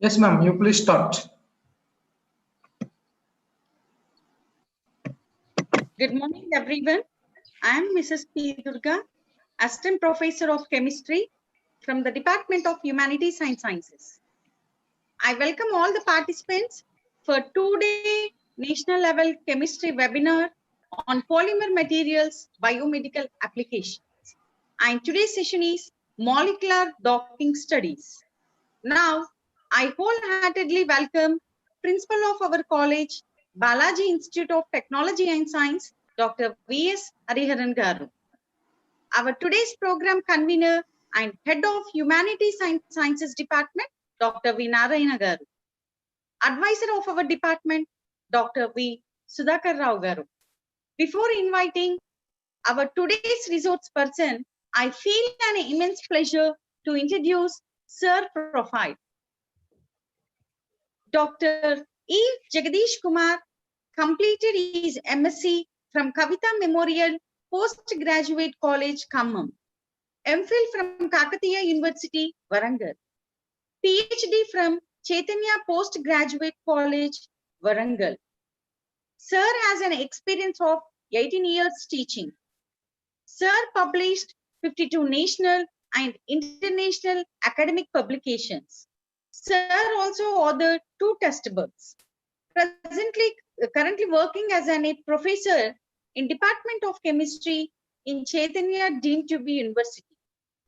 Yes, ma'am. You please start. Good morning, everyone. I am Mrs. P. Durga, Assistant Professor of Chemistry from the Department of Humanities and Sciences. I welcome all the participants for two-day national level chemistry webinar on polymer materials biomedical applications. And today's session is molecular docking studies. Now, I wholeheartedly welcome Principal of our college, Balaji Institute of Technology and Science, Dr. V.S. Hariharan Garu. Our today's program convener and Head of Humanities and Sciences Department, Dr. V. Narayana Garu. Advisor of our department, Dr. V. Sudhakar Rao Garu. Before inviting our today's resource person, I feel an immense pleasure to introduce Sir Profile. Dr. E. Jagadish Kumar completed his MSc from Kavita Memorial Postgraduate College, Khammam. MPhil from Kakatiya University, Warangal. PhD from Chaitanya Postgraduate College, Warangal. Sir has an experience of 18 years teaching. Sir published 52 national and international academic publications. Sir also authored 2 textbooks. Currently working as a professor in Department of Chemistry in Chaitanya Deemed to be University.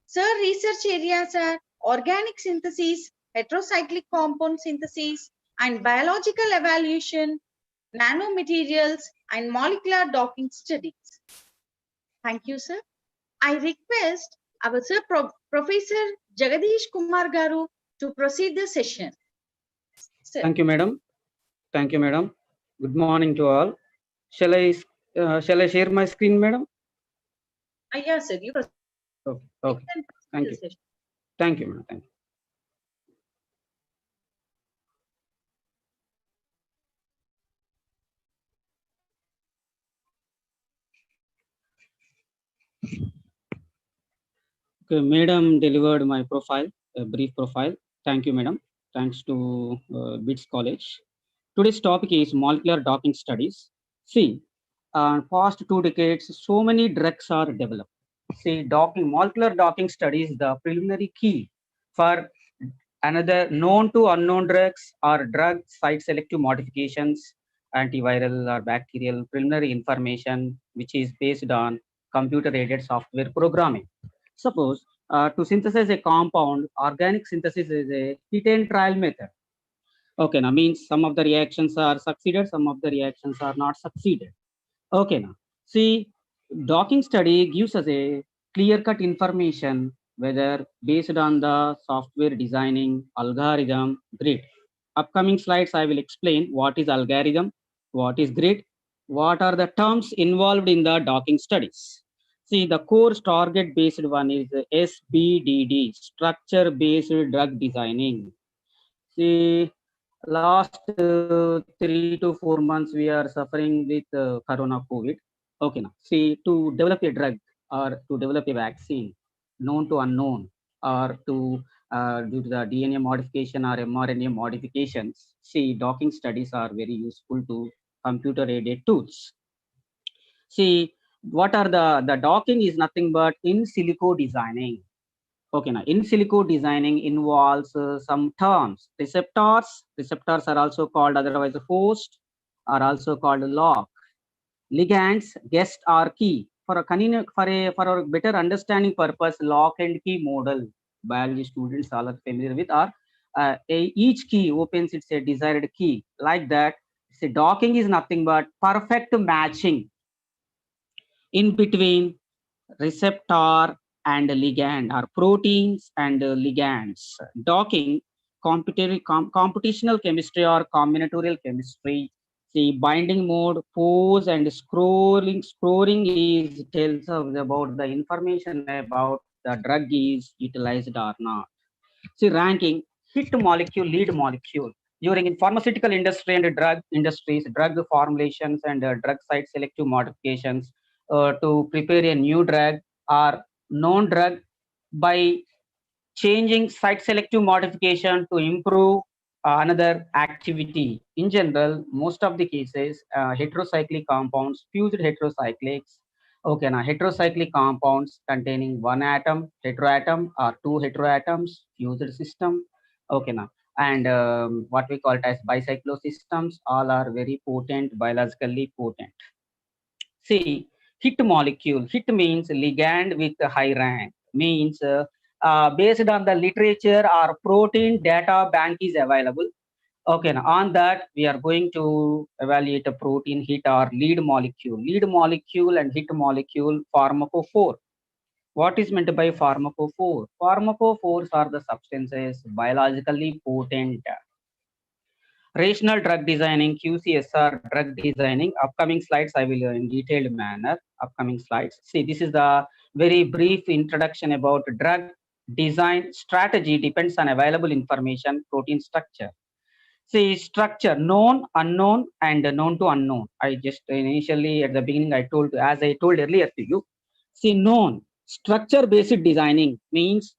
Sir research areas are organic synthesis, heterocyclic compound synthesis, and biological evaluation, nanomaterials, and molecular docking studies. Thank you, sir. I request our Sir Professor Jagadish Kumar Garu to proceed the session. Sir. Thank you, madam. Thank you, madam. Good morning to all. Shall I share my screen, madam? Yes, sir. You proceed. Okay. Thank you. Thank you, madam. Thank you. Okay, madam delivered my profile, a brief profile. Thank you, madam. Thanks to BITS College. Today's topic is molecular docking studies. See, past 2 decades, so many drugs are developed. See, molecular docking studies, the preliminary key for another known to unknown drugs or drug site selective modifications, antiviral or bacterial preliminary information, which is based on computer-aided software programming. Suppose to synthesize a compound, organic synthesis is a hit and trial method. Okay, now means some of the reactions are succeeded, some of the reactions are not succeeded. Okay, now see, docking study gives us a clear-cut information whether based on the software designing algorithm grid. Upcoming slides, I will explain what is algorithm, what is grid, what are the terms involved in the docking studies. See, the core target-based one is SBDD, structure-based drug designing. See, last 3 to 4 months, we are suffering with Corona COVID. Okay, now see, to develop a drug or to develop a vaccine, known to unknown, or to due to the DNA modification or mRNA modifications, see, docking studies are very useful to computer-aided tools. See, what are the docking is nothing but in silico designing. Okay, now in silico designing involves some terms. Receptors are also called otherwise host, are also called lock. Ligands, guest or key. For a better understanding purpose, lock and key model, biology students all are familiar with, or each key opens its a desired key. Like that, say docking is nothing but perfect matching in between receptor and ligand, or proteins and ligands. Docking, computational chemistry or combinatorial chemistry. See, binding mode, pose and scoring is tells us about the information about the drug is utilized or not. See, ranking, hit molecule, lead molecule. During in pharmaceutical industry and drug industries, drug formulations and drug site selective modifications to prepare a new drug or known drug by changing site selective modification to improve another activity. In general, most of the cases, heterocyclic compounds, fused heterocyclics. Okay, now heterocyclic compounds containing one atom, heteroatom, or two heteroatoms, fused system. Okay, now and what we call it as bicyclosystems, all are very potent, biologically potent. See, hit molecule. Hit means ligand with a high rank. Means based on the literature or protein data bank is available. Okay, now on that we are going to evaluate a protein hit or lead molecule. Lead molecule and hit molecule pharmacophore. What is meant by pharmacophore? Pharmacophores are the substances biologically potent. Rational drug designing, QCSR drug designing. Upcoming slides I will in detailed manner. Upcoming slides. See, this is the very brief introduction about drug design strategy depends on available information, protein structure. See, structure known, unknown, and known to unknown. I just initially at the beginning I told, as I told earlier to you. See, known structure based designing means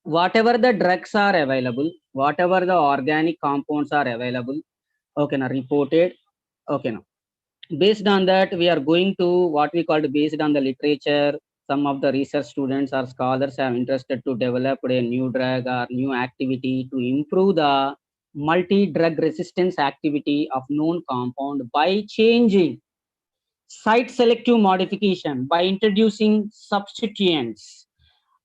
whatever the drugs are available, whatever the organic compounds are available, okay, now reported, okay, now based on that we are going to what we call based on the literature. Some of the research students or scholars are interested to develop a new drug or new activity to improve the multi-drug resistance activity of known compound by changing site selective modification, by introducing substituents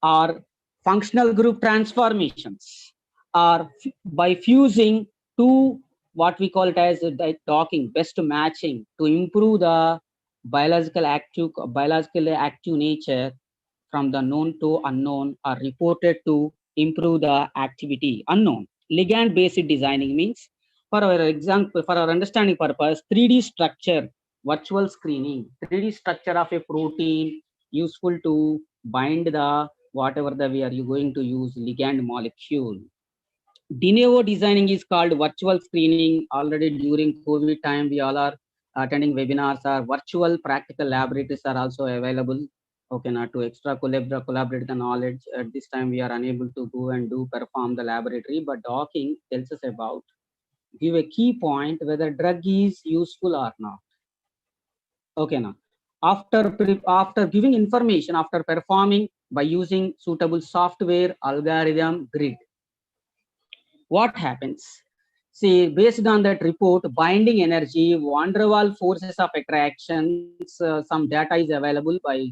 or functional group transformations, or by fusing two what we call it as docking, best matching to improve the biologically active nature from the known to unknown are reported to improve the activity unknown. Ligand based designing means for our example, for our understanding purpose, 3D structure, virtual screening, 3D structure of a protein useful to bind the whatever the we are you going to use ligand molecule. De novo designing is called virtual screening. Already during COVID time, we all are attending webinars or virtual practical laboratories are also available. Okay, now to extra collaborate the knowledge. At this time, we are unable to go and perform the laboratory, but docking tells us about give a key point whether drug is useful or not. Okay, now after giving information after performing by using suitable software algorithm grid, what happens? See, based on that report, binding energy, van der Waals forces of attractions, some data is available by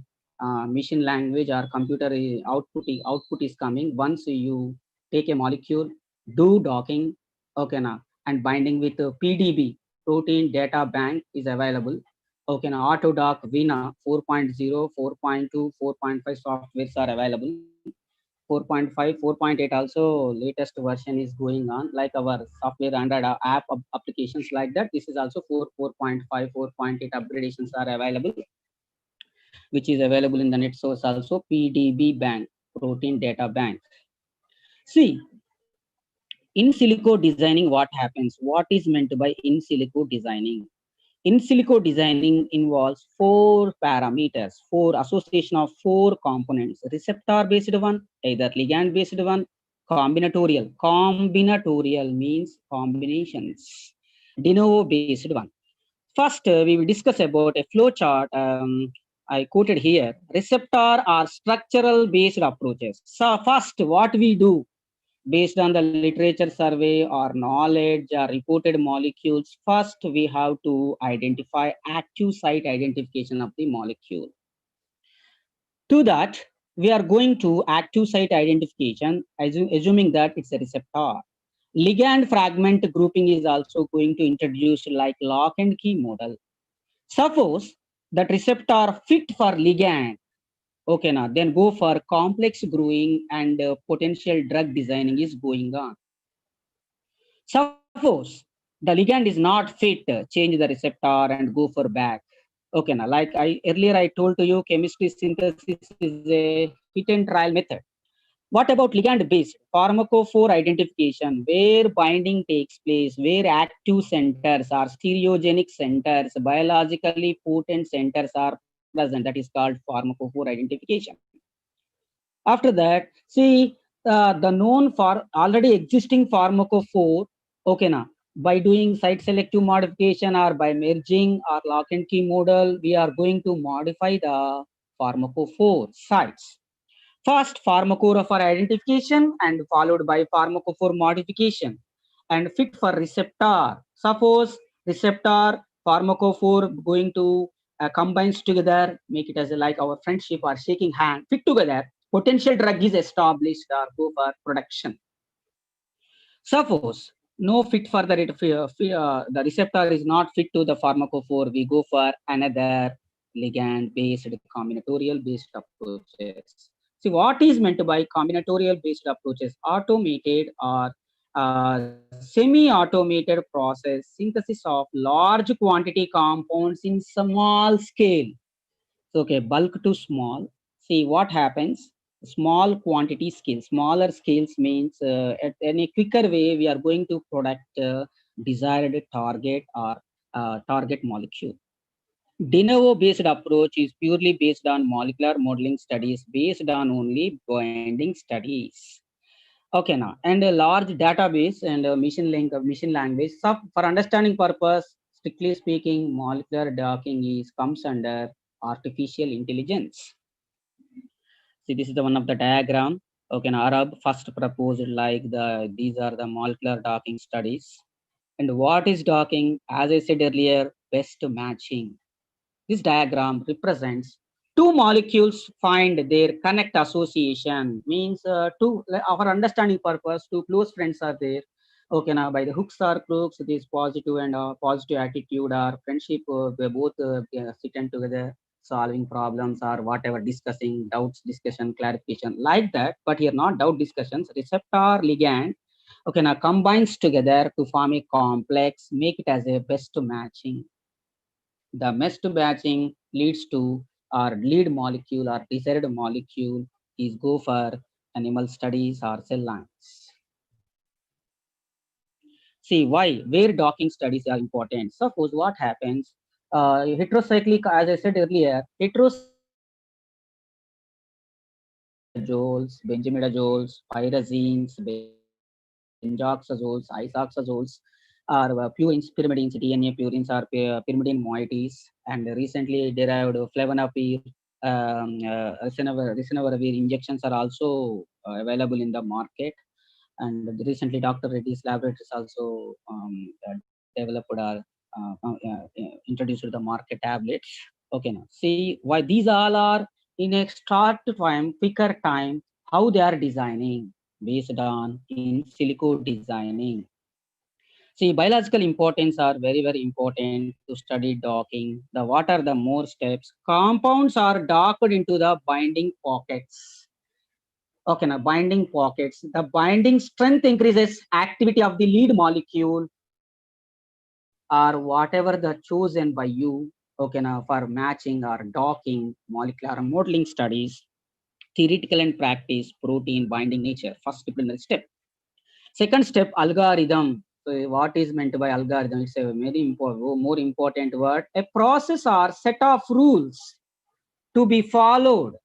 machine language or computer output is coming. Once you take a molecule, do docking, okay, now, and binding with PDB, protein data bank is available. Okay, now Autodoc, Vina 4.0, 4.2, 4.5 softwares are available. 4.5, 4.8 also latest version is going on, like our software Android app applications like that. This is also 4.5, 4.8 upgradations are available, which is available in the net source also. PDB bank, protein data bank. See, in silico designing, what happens? What is meant by in silico designing? In silico designing involves four parameters, four association of four components: receptor based one, either ligand based one, combinatorial. Combinatorial means combinations. De novo based one. First, we will discuss about a flow chart. I quoted here: receptor or structural based approaches. So first, what we do based on the literature survey or knowledge or reported molecules, first we have to identify active site identification of the molecule. To that, we are going to active site identification, assuming that it's a receptor. Ligand fragment grouping is also going to introduce like lock and key model. Suppose that receptor fit for ligand, okay, now then go for complex growing and potential drug designing is going on. Suppose the ligand is not fit, change the receptor and go for back. Okay, now like earlier I told to you, chemistry synthesis is a hit and trial method. What about ligand based pharmacophore identification, where binding takes place, where active centers or stereogenic centers, biologically potent centers are present? That is called pharmacophore identification. After that, see the known for already existing pharmacophore Okay, now by doing site selective modification or by merging or lock and key model, we are going to modify the pharmacophore sites. First, pharmacophore for identification and followed by pharmacophore modification and fit for receptor. Suppose receptor pharmacophore going to combines together, make it as a, like our friendship or shaking hand, fit together. Potential drug is established or go for production. Suppose no fit for the receptor is not fit to the pharmacophore, we go for another ligand based combinatorial based approaches. See, what is meant by combinatorial based approaches? Automated or semi-automated process synthesis of large quantity compounds in small scale. So, okay, bulk to small. See what happens. Small quantity scale. Smaller scales means in a quicker way we are going to product desired target or target molecule. De novo based approach is purely based on molecular modeling studies based on only binding studies. Okay, now and a large database and machine language. So for understanding purpose, strictly speaking, molecular docking is comes under artificial intelligence. See, this is the one of the diagram. Okay, now Arab first proposed like these are the molecular docking studies. And what is docking? As I said earlier, best matching. This diagram represents two molecules find their connect association, means our understanding purpose, two close friends are there. Okay, now by the hooks or crooks, this positive and positive attitude or friendship, they both sitting together, solving problems or whatever, discussing doubts, discussion, clarification, like that. But here not doubt discussions, receptor ligand. Okay, now combines together to form a complex, make it as a best matching. The best matching leads to our lead molecule or desired molecule is go for animal studies or cell lines. See why, where docking studies are important. Suppose what happens, heterocyclic, as I said earlier, heterocyclic benzimidazoles, pyrazines, benzoxazoles, isoxazoles, are purines, pyrimidines, DNA purines are pyrimidine moieties, and recently derived flevonopril, ritonavir injections are also available in the market. And recently, Dr. Reddy's laboratories also developed or introduced to the market tablets. Okay, now see why these all are in a short time, quicker time, how they are designing based on in silico designing. See, biological importance are very, very important to study docking. The what are the more steps? Compounds are docked into the binding pockets. Okay, now binding pockets. The binding strength increases activity of the lead molecule or whatever the chosen by you. Okay, now for matching or docking, molecular modeling studies, theoretical and practice, protein binding nature. First preliminary step. Second step, algorithm. So what is meant by algorithm? It's a very important, more important word. A process or set of rules to be followed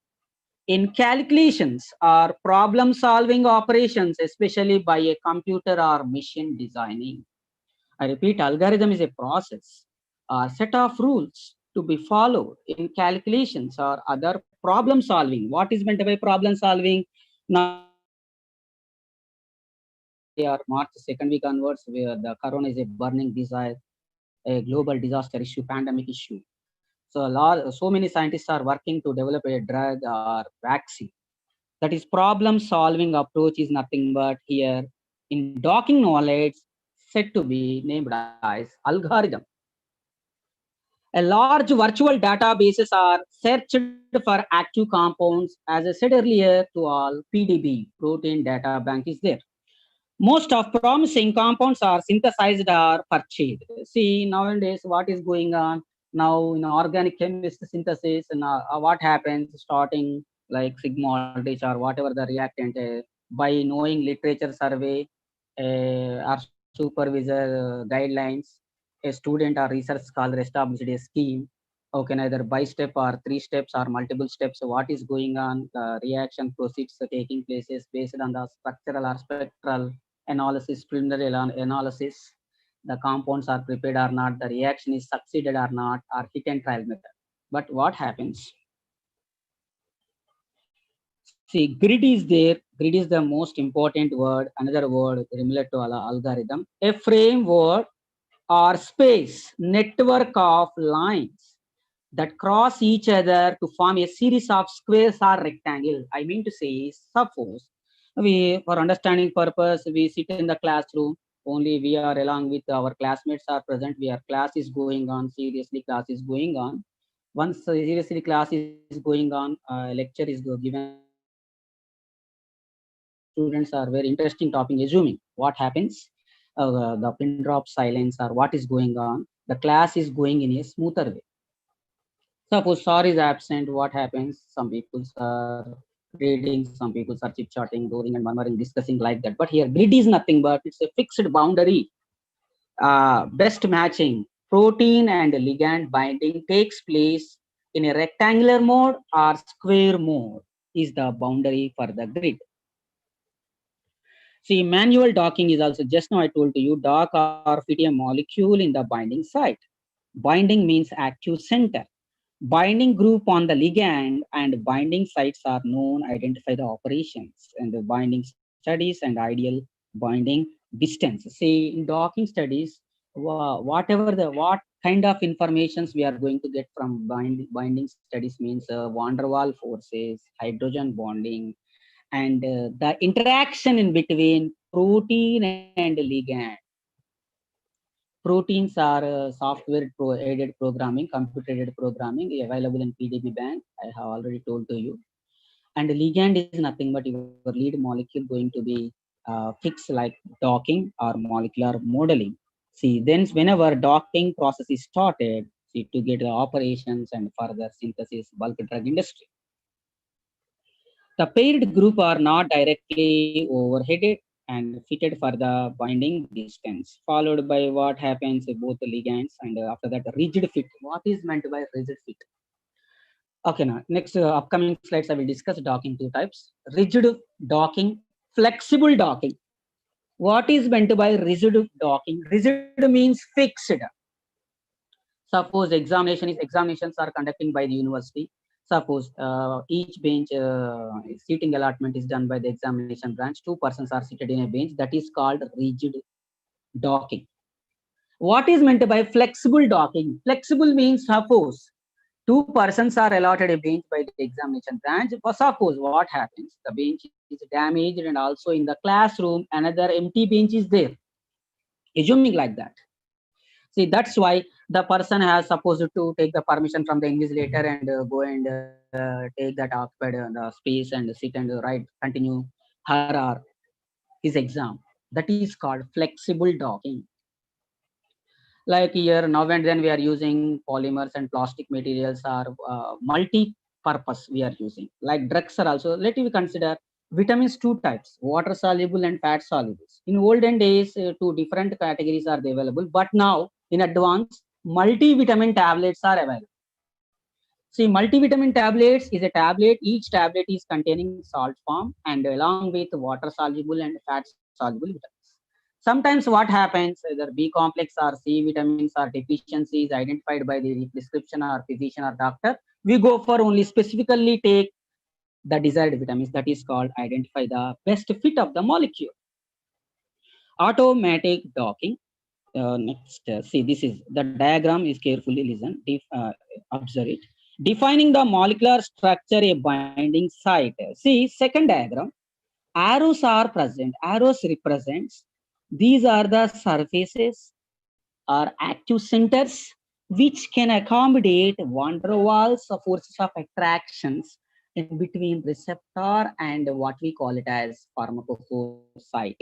in calculations or problem solving operations, especially by a computer or machine designing. I repeat, algorithm is a process or set of rules to be followed in calculations or other problem solving. What is meant by problem solving? Now, or March 2nd week onwards, where the corona is a burning desire, a global disaster issue, pandemic issue. So many scientists are working to develop a drug or vaccine. That is problem solving approach is nothing but here in docking knowledge said to be named as algorithm. A large virtual databases are searched for active compounds. As I said earlier to all, PDB, protein data bank is there. Most of promising compounds are synthesized or purchased. See, nowadays, what is going on now in organic chemistry synthesis, and what happens starting like sigma aldrich or whatever the reactant, by knowing literature survey or supervisor guidelines, a student or research scholar established a scheme. Okay, either by step or three steps or multiple steps. So what is going on? The reaction proceeds taking places based on the structural or spectral analysis, preliminary analysis, the compounds are prepared or not, the reaction is succeeded or not, or hit and trial method. But what happens? See, grid is there. Grid is the most important word. Another word similar to algorithm. A framework or space, network of lines that cross each other to form a series of squares or rectangle. I mean to say, suppose we, for understanding purpose, we sit in the classroom. Only we are along with our classmates are present. We are class is going on. Seriously, class is going on. Once seriously class is going on, lecture is given students are very interesting topic assuming what happens, the pin drop silence or what is going on, the class is going in a smoother way. Suppose sir is absent, what happens? Some people are reading, some people are chit chatting, roaring and murmuring, discussing like that. But here grid is nothing but it's a fixed boundary. Best matching, protein and ligand binding takes place in a rectangular mode or square mode is the boundary for the grid. See, manual docking is also, just now I told to you, dock or fit a molecule in the binding site. Binding means active center. Binding group on the ligand and binding sites are known, identify the operations and the binding studies and ideal binding distance. See, in docking studies, whatever what kind of informations we are going to get from binding studies means van der Waals forces, hydrogen bonding, and the interaction in between protein and ligand. Proteins are software aided programming, computer aided programming available in PDB bank. I have already told to you. And ligand is nothing but your lead molecule going to be fixed like docking or molecular modeling. See, then whenever docking process is started, see, to get the operations and further synthesis, bulk drug industry. The paired group are not directly overheaded and fitted for the binding distance, followed by what happens with both the ligands and after that rigid fit. What is meant by rigid fit? Okay, now next upcoming slides I will discuss docking two types: rigid docking, flexible docking. What is meant by rigid docking? Rigid means fixed. Suppose examinations are conducting by the university. Suppose each bench seating allotment is done by the examination branch. Two persons are seated in a bench. That is called rigid docking. What is meant by flexible docking? Flexible means suppose two persons are allotted a bench by the examination branch. Suppose what happens? The bench is damaged and also in the classroom another empty bench is there. Assuming like that. See, that's why the person has supposed to take the permission from the invigilator and go and take that occupied space and sit and write, continue her or his exam. That is called flexible docking. Like here, now and then we are using polymers and plastic materials are multi-purpose we are using. Like drugs are also, let me consider vitamins two types, water soluble and fat soluble. In olden days, two different categories are available, but now in advance, multivitamin tablets are available. See, multivitamin tablets is a tablet. Each tablet is containing salt form and along with water soluble and fat soluble vitamins. Sometimes what happens, either B complex or C vitamins or deficiencies identified by the prescription or physician or doctor, we go for only specifically take the desired vitamins. That is called identify the best fit of the molecule. Automatic docking. Next, see, this is the diagram is carefully listen, observe it. Defining the molecular structure, a binding site. See, second diagram, arrows are present. Arrows represents, these are the surfaces or active centers which can accommodate van der Waals forces of attractions in between receptor and what we call it as pharmacophore site.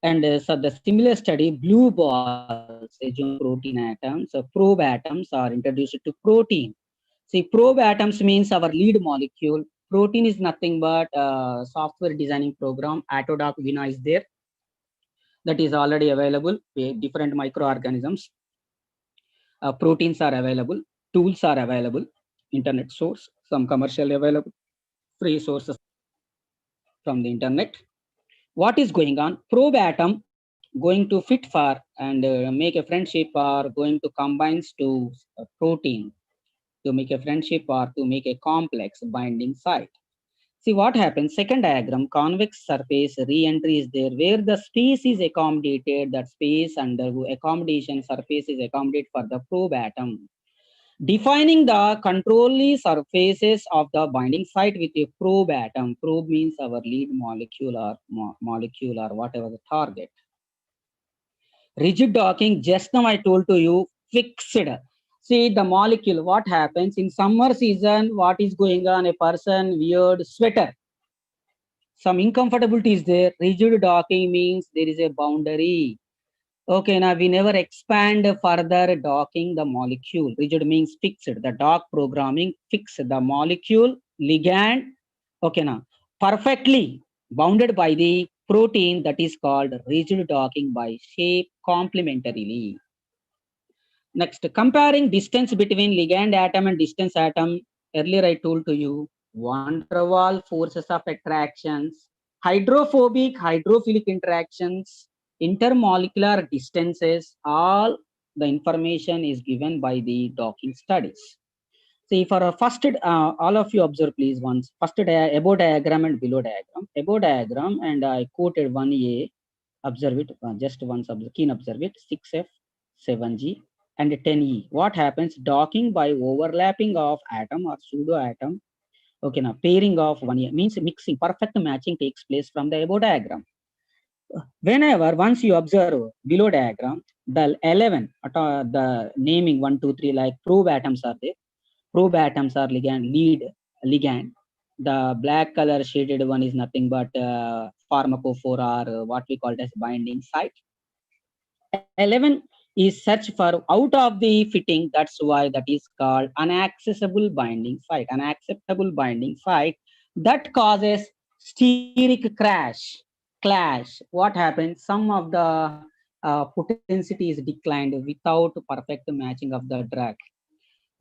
And so the similar study, blue balls, assume protein atoms, probe atoms are introduced to protein. See, probe atoms means our lead molecule. Protein is nothing but software designing program. Autodoc Vina is there. That is already available. Different microorganisms. Proteins are available. Tools are available. Internet source, some commercially available. Free sources from the internet. What is going on? Probe atom going to fit for and make a friendship or going to combines to a protein to make a friendship or to make a complex binding site. See what happens. Second diagram, convex surface re-entry is there where the space is accommodated, that space under accommodation surface is accommodated for the probe atom. Defining the control surfaces of the binding site with a probe atom. Probe means our lead molecule or molecule or whatever the target. Rigid docking, just now I told to you, fixed. See the molecule, what happens in summer season, what is going on? A person weird sweater. Some incomfortability is there. Rigid docking means there is a boundary. Okay, now we never expand further docking the molecule. Rigid means fixed. The dock programming fix the molecule ligand. Okay, now perfectly bounded by the protein that is called rigid docking by shape complementarily. Next, comparing distance between ligand atom and distance atom. Earlier I told to you, van der Waals forces of attractions, hydrophobic, hydrophilic interactions, intermolecular distances, all the information is given by the docking studies. See, for a first, all of you observe please once. First, above diagram and below diagram. Above diagram, and I quoted 1A. Observe it, just once, keen observe it. 6F, 7G, and 10E. What happens? Docking by overlapping of atom or pseudo atom. Okay, now pairing of 1A means mixing, perfect matching takes place from the above diagram. Whenever once you observe below diagram, the 11, the naming 1, 2, 3, like probe atoms are there. Probe atoms are ligand. The black color shaded one is nothing but pharmacophore or what we call it as binding site. 11 is search for out of the fitting. That's why that is called unaccessible binding site. Unacceptable binding site that causes steric clash. What happens? Some of the potentity is declined without perfect matching of the drug.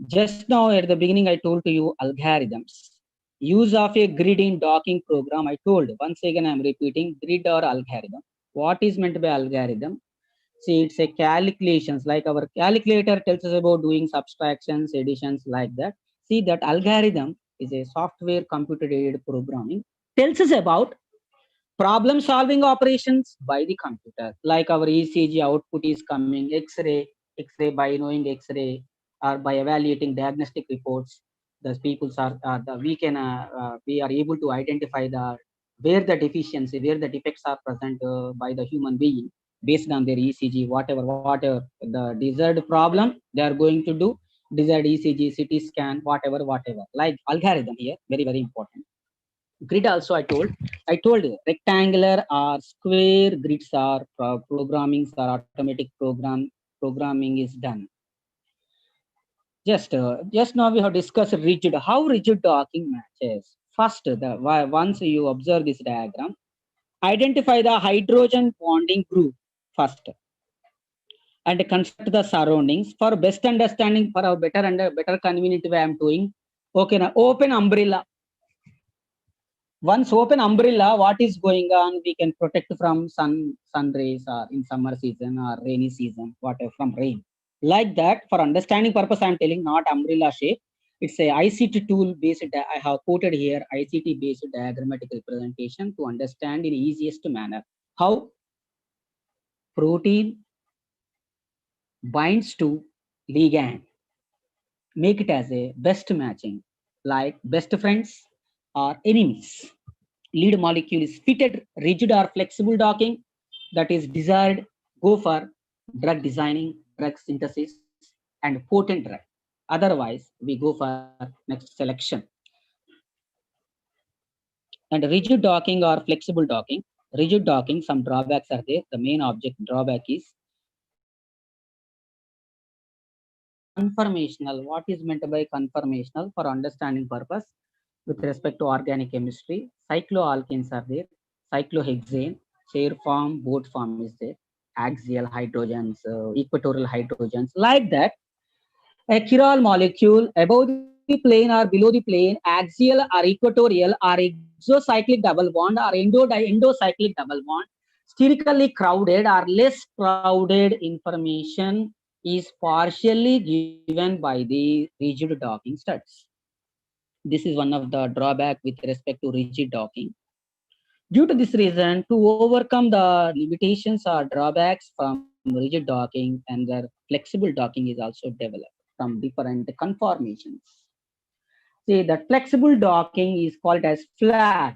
Just now at the beginning, I told to you algorithms. Use of a grid in docking program. I told once again, I'm repeating grid or algorithm. What is meant by algorithm? See, it's a calculations like our calculator tells us about doing subtractions, additions like that. See that algorithm is a software computer aided programming tells us about problem solving operations by the computer. Like our ECG output is coming, X-ray by knowing X-ray or by evaluating diagnostic reports. The people we are able to identify the where the deficiency, where the defects are present by the human being based on their ECG, whatever the desired problem they are going to do, desired ECG, CT scan, whatever, like algorithm here, very important. Grid also I told you rectangular or square grids are programming or automatic programming is done. Just now we have discussed rigid, how rigid docking matches. First, once you observe this diagram, identify the hydrogen bonding group first and construct the surroundings for best understanding, for a better and better convenient way I'm doing. Okay, now open umbrella. Once open umbrella, what is going on? We can protect from sun rays or in summer season or rainy season, whatever, from rain. Like that, for understanding purpose, I'm telling not umbrella shape. It's a ICT tool based. I have quoted here ICT based diagrammatic representation to understand in easiest manner how protein binds to ligand. Make it as a best matching, like best friends or enemies. Lead molecule is fitted, rigid or flexible docking that is desired. Go for drug designing, drug synthesis, and potent drug. Otherwise, we go for next selection. And rigid docking or flexible docking. Rigid docking, some drawbacks are there. The main object drawback is conformational. What is meant by conformational? For understanding purpose, with respect to organic chemistry, cycloalkanes are there, cyclohexane, chair form, boat form is there, axial hydrogens, equatorial hydrogens, like that. A chiral molecule above the the plane or below the plane, axial or equatorial or exocyclic double bond or endocyclic double bond, sterically crowded or less crowded information is partially given by the rigid docking studs. This is one of the drawback with respect to rigid docking. Due to this reason, to overcome the limitations or drawbacks from rigid docking, and their flexible docking is also developed from different conformations. See, that flexible docking is called as flat,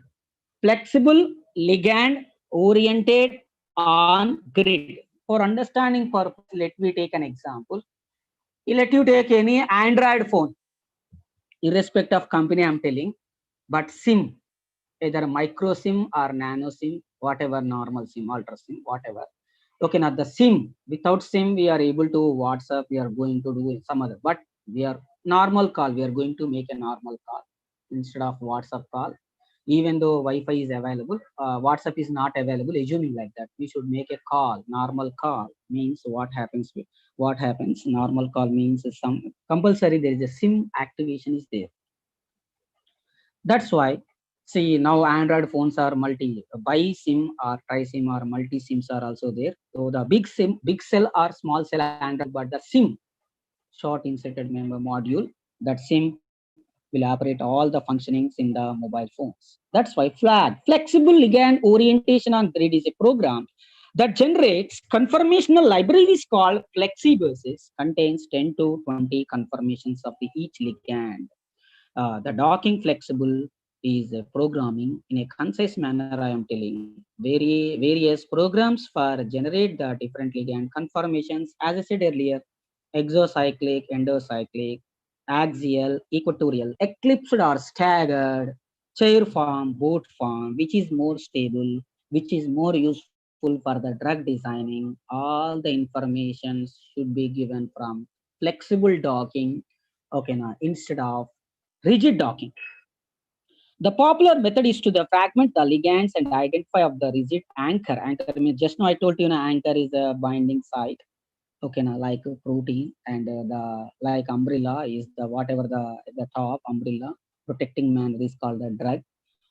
flexible ligand oriented on grid. For understanding purpose, let me take an example. Let you take any Android phone, irrespective of company I'm telling, but SIM, either micro SIM or nano SIM, whatever, normal SIM, ultra SIM, whatever. Okay, now the SIM, without SIM, we are able to WhatsApp, we are going to do some other, but we are normal call, we are going to make a normal call instead of WhatsApp call. Even though Wi-Fi is available, WhatsApp is not available, assuming like that. We should make a call, normal call means what happens, normal call means some compulsory, there is a SIM activation is there. That's why, see, now Android phones are multi, bi SIM or tri SIM or multi SIMs are also there. So the big SIM, big cell or small cell Android, but the SIM, short inserted member module, that SIM will operate all the functionings in the mobile phones. That's why FLAG, flexible ligand orientation on grid, is a program that generates conformational libraries called FlexiBuses, contains 10 to 20 conformations of the each ligand. The docking flexible is programming in a concise manner. I am telling various programs for generate the different ligand conformations. As I said earlier, exocyclic, endocyclic, axial, equatorial, eclipsed or staggered, chair form, boat form, which is more stable, which is more useful for the drug designing. All the information should be given from flexible docking, okay, now instead of rigid docking. The popular method is to the fragment the ligands and identify of the rigid anchor. Anchor means, just now I told you, anchor is a binding site. Okay, now like a protein, and the like umbrella is the whatever the top umbrella protecting man is called the drug.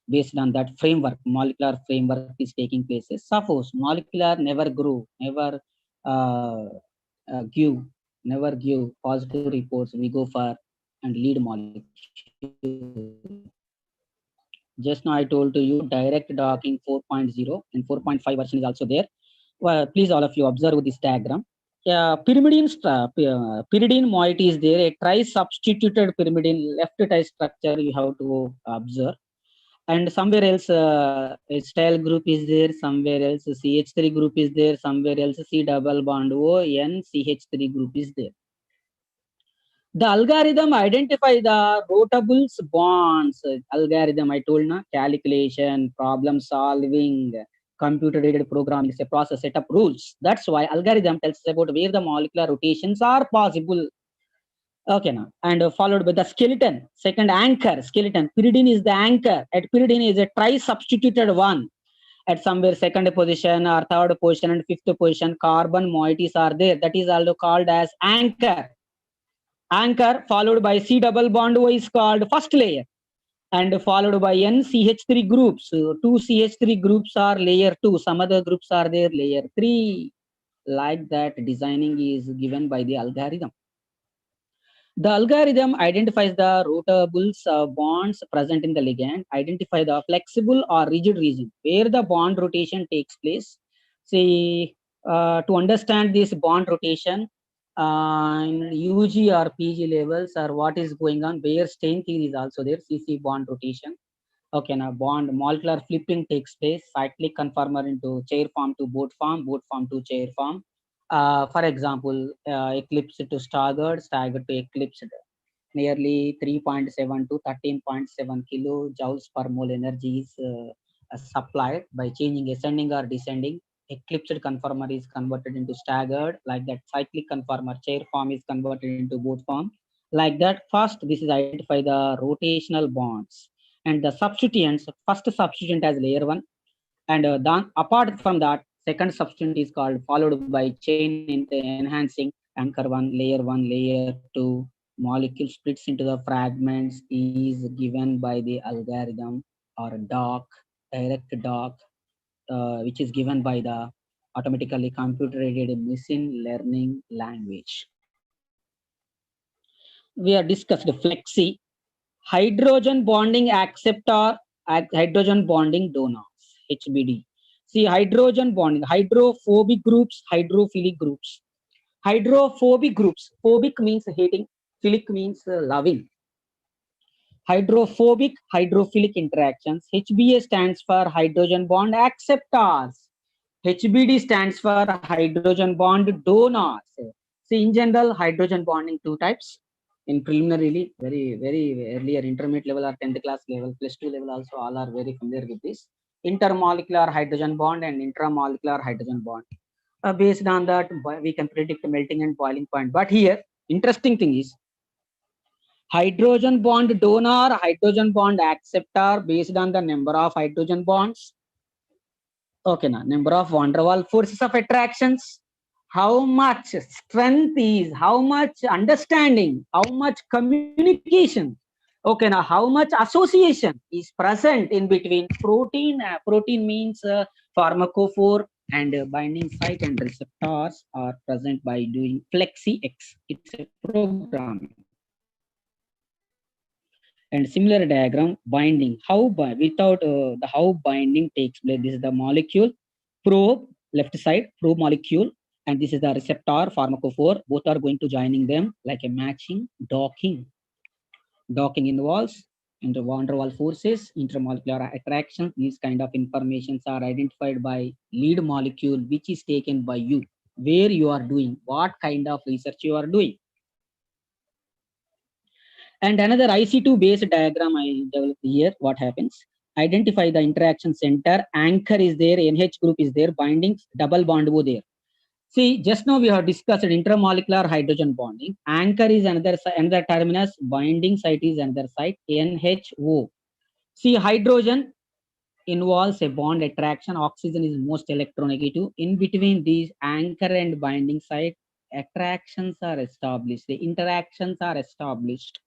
Based on that framework, molecular framework is taking place. Suppose molecular never grow, uh, never give positive reports, we go for and lead molecule. Just now I told to you direct docking 4.0 and 4.5 version is also there. Well, please all of you observe this diagram. Pyridine moiety is there. A tri-substituted pyrimidine left tie structure you have to observe. And somewhere else style group is there, somewhere else CH3 group is there, somewhere else C double bond O N CH3 group is there. The algorithm identify the rotables bonds. Algorithm I told na, calculation, problem solving, computer aided programming is a process set up rules. That's why algorithm tells us about where the molecular rotations are possible. Okay, now and followed by the skeleton. Second, anchor, skeleton. Pyridine is the anchor. At pyridine is a tri-substituted one. At somewhere second position or third position and fifth position, carbon moieties are there. That is also called as anchor. Anchor followed by C double bond O is called first layer, and followed by NCH3 groups. So two CH3 groups are layer 2. Some other groups are there layer 3. Like that, designing is given by the algorithm. The algorithm identifies the rotables bonds present in the ligand, identify the flexible or rigid region where the bond rotation takes place. See, to understand this bond rotation in UG or PG levels, or what is going on, Bayer strain theory is also there, CC bond rotation. Okay, now bond molecular flipping takes place, cyclic conformer into chair form to boat form to chair form. For example, eclipse to staggered to eclipsed, nearly 3.7 to 13.7 kilojoules per mole energy is supplied by changing ascending or descending. Eclipsed conformer is converted into staggered, like that. Cyclic conformer chair form is converted into boat form, like that. First, this is identify the rotational bonds and the substituents. First substituent as layer 1, and then apart from that, second substituent is called followed by chain enhancing anchor 1, layer 2, molecule splits into the fragments is given by the algorithm or doc, direct doc, which is given by the automatically computer-aided machine learning language. We have discussed flexi, hydrogen bonding acceptor, hydrogen bonding donors, HBD. See, hydrogen bonding, hydrophobic groups, hydrophilic groups. Hydrophobic groups, phobic means hating, philic means loving. Hydrophobic, hydrophilic interactions. HBA stands for hydrogen bond acceptors. HBD stands for hydrogen bond donors. See, in general, hydrogen bonding two types. In preliminarily, very earlier intermediate level or 10th class level, plus 2 level also, all are very familiar with this. Intermolecular hydrogen bond and intramolecular hydrogen bond. Based on that, we can predict melting and boiling point. But here, interesting thing is, hydrogen bond donor, hydrogen bond acceptor based on the number of hydrogen bonds. Okay, now number of van der Waals forces of attractions. How much strength is, how much understanding, how much communication. Okay, now how much association is present in between protein. Protein means pharmacophore and binding site and receptors are present by doing flexi X. It's a programming. And similar diagram binding, how without the how binding takes place. This is the molecule probe, left side probe molecule, and this is the receptor pharmacophore. Both are going to joining them like a matching docking. Docking involves inter van der Waals forces, intermolecular attraction. These kind of informations are identified by lead molecule, which is taken by you, where you are doing, what kind of research you are doing. And another IC2 based diagram I developed here. What happens? Identify the interaction center. Anchor is there. NH group is there. Bindings, double bond over there. See, just now we have discussed intermolecular hydrogen bonding. Anchor is another terminus. Binding site is another site. NHO. See, hydrogen involves a bond attraction. Oxygen is most electronegative. In between these anchor and binding site, attractions are established. The interactions are established.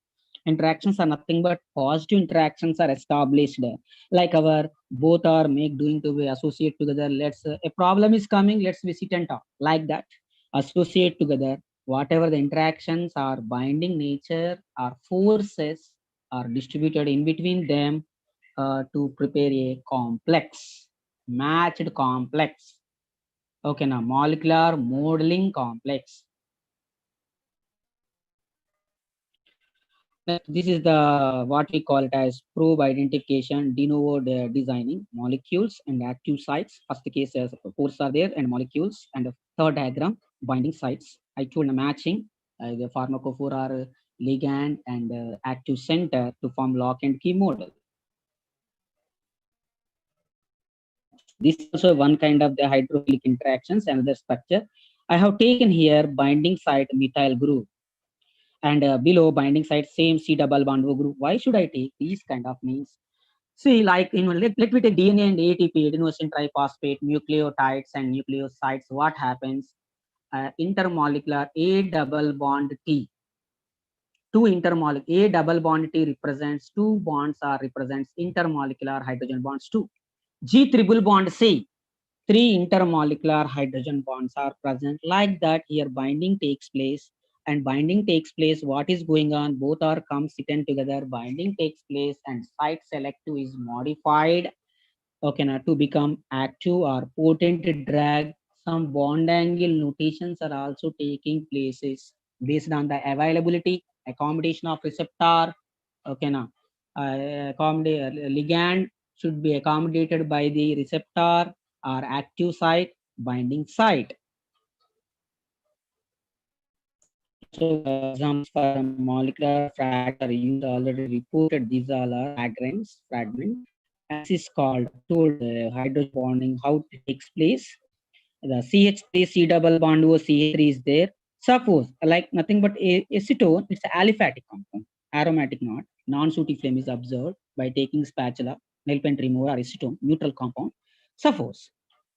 Interactions are nothing but positive interactions are established, like our both are make doing to be associate together. Let's a problem is coming, let's visit and talk, like that. Associate together, whatever the interactions are binding nature or forces are distributed in between them to prepare a complex, matched complex. Okay, now molecular modeling complex. This is the what we call it as probe identification, de novo designing molecules and active sites. First case forces are there and molecules, and the third diagram binding sites. I told the matching the pharmacophore are ligand and active center to form lock and key model. This is also one kind of the hydrophilic interactions, another structure. I have taken here binding site methyl group and below binding site same C double bond O group. Why should I take these kind of means? See, like let me take DNA and ATP, adenosine triphosphate, nucleotides and nucleosides. What happens? Intermolecular A double bond T. Two intermolecular A double bond T represents two bonds or represents intermolecular hydrogen bonds two. G triple bond C. Three intermolecular hydrogen bonds are present. Like that, here binding takes place. And binding takes place, what is going on? Both are come sitting together. Binding takes place and site selective is modified, okay, now to become active or potent drag. Some bond angle notations are also taking places based on the availability, accommodation of receptor. Okay, now ligand should be accommodated by the receptor or active site, binding site. So examples for molecular fragments are used already reported. These all are fragments. And this is called told hydrogen bonding, how it takes place. The CH3 C double bond O CH3 is there. Suppose like nothing but acetone, it's an aliphatic compound, aromatic not. Non-sooty flame is observed by taking spatula, nail paint remover or acetone, neutral compound. Suppose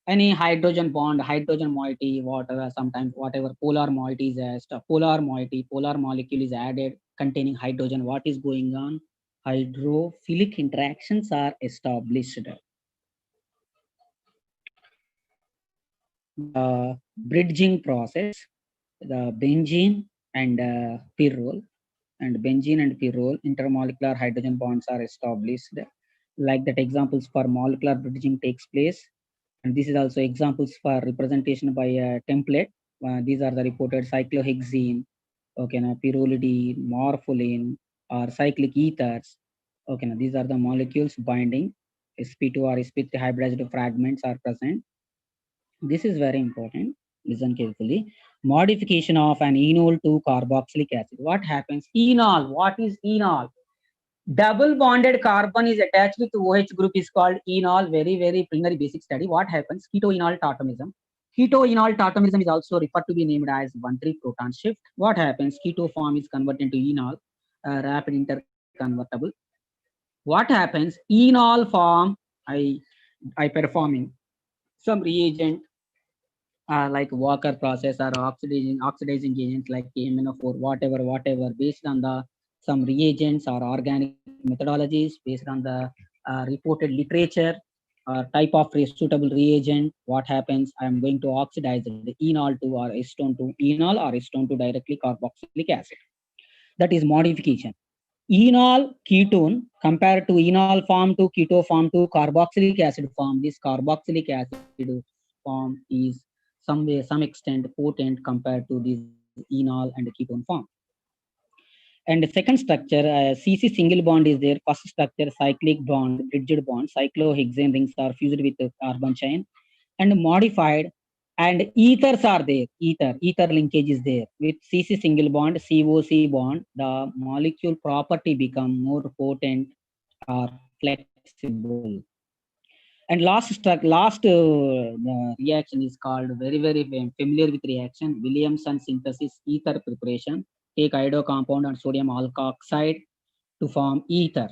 any hydrogen bond, hydrogen moiety, whatever, sometimes whatever polar moiety is polar moiety, polar molecule is added containing hydrogen, what is going on? Hydrophilic interactions are established. The bridging process, the benzene and pyrrole, intermolecular hydrogen bonds are established. Like that, examples for molecular bridging takes place. And this is also examples for representation by a template. These are the reported cyclohexene, okay, now pyrrolidine, morpholine, or cyclic ethers. Okay, now these are the molecules binding. sp2 or sp3 hybridized fragments are present. This is very important. Listen carefully. Modification of an enol to carboxylic acid. What happens? Enol. What is enol? Double bonded carbon is attached to OH group is called enol. Very, very preliminary basic study. What happens? Ketoenol tautomerism. Ketoenol tautomerism is also referred to be named as 1,3 proton shift. What happens? Keto form is converted into enol, rapid interconvertible. What happens? Enol form, I performing some reagent like Walker process or oxidizing agents like KMNO4, whatever, based on the some reagents or organic methodologies, based on the reported literature or type of suitable reagent. What happens? I am going to oxidize the enol to or acetone to enol or acetone to directly carboxylic acid. That is modification. Enol ketone compared to enol form to keto form to carboxylic acid form. This carboxylic acid form is some extent potent compared to this enol and ketone form. And the second structure, CC single bond is there. First structure, cyclic bond, bridged bond, cyclohexane rings are fused with the carbon chain and modified, and ethers are there. Ether linkage is there. With CC single bond, COC bond, the molecule property become more potent or flexible. And last reaction is called very familiar with reaction, Williamson synthesis ether preparation. Take iodo compound and sodium alkoxide to form ether.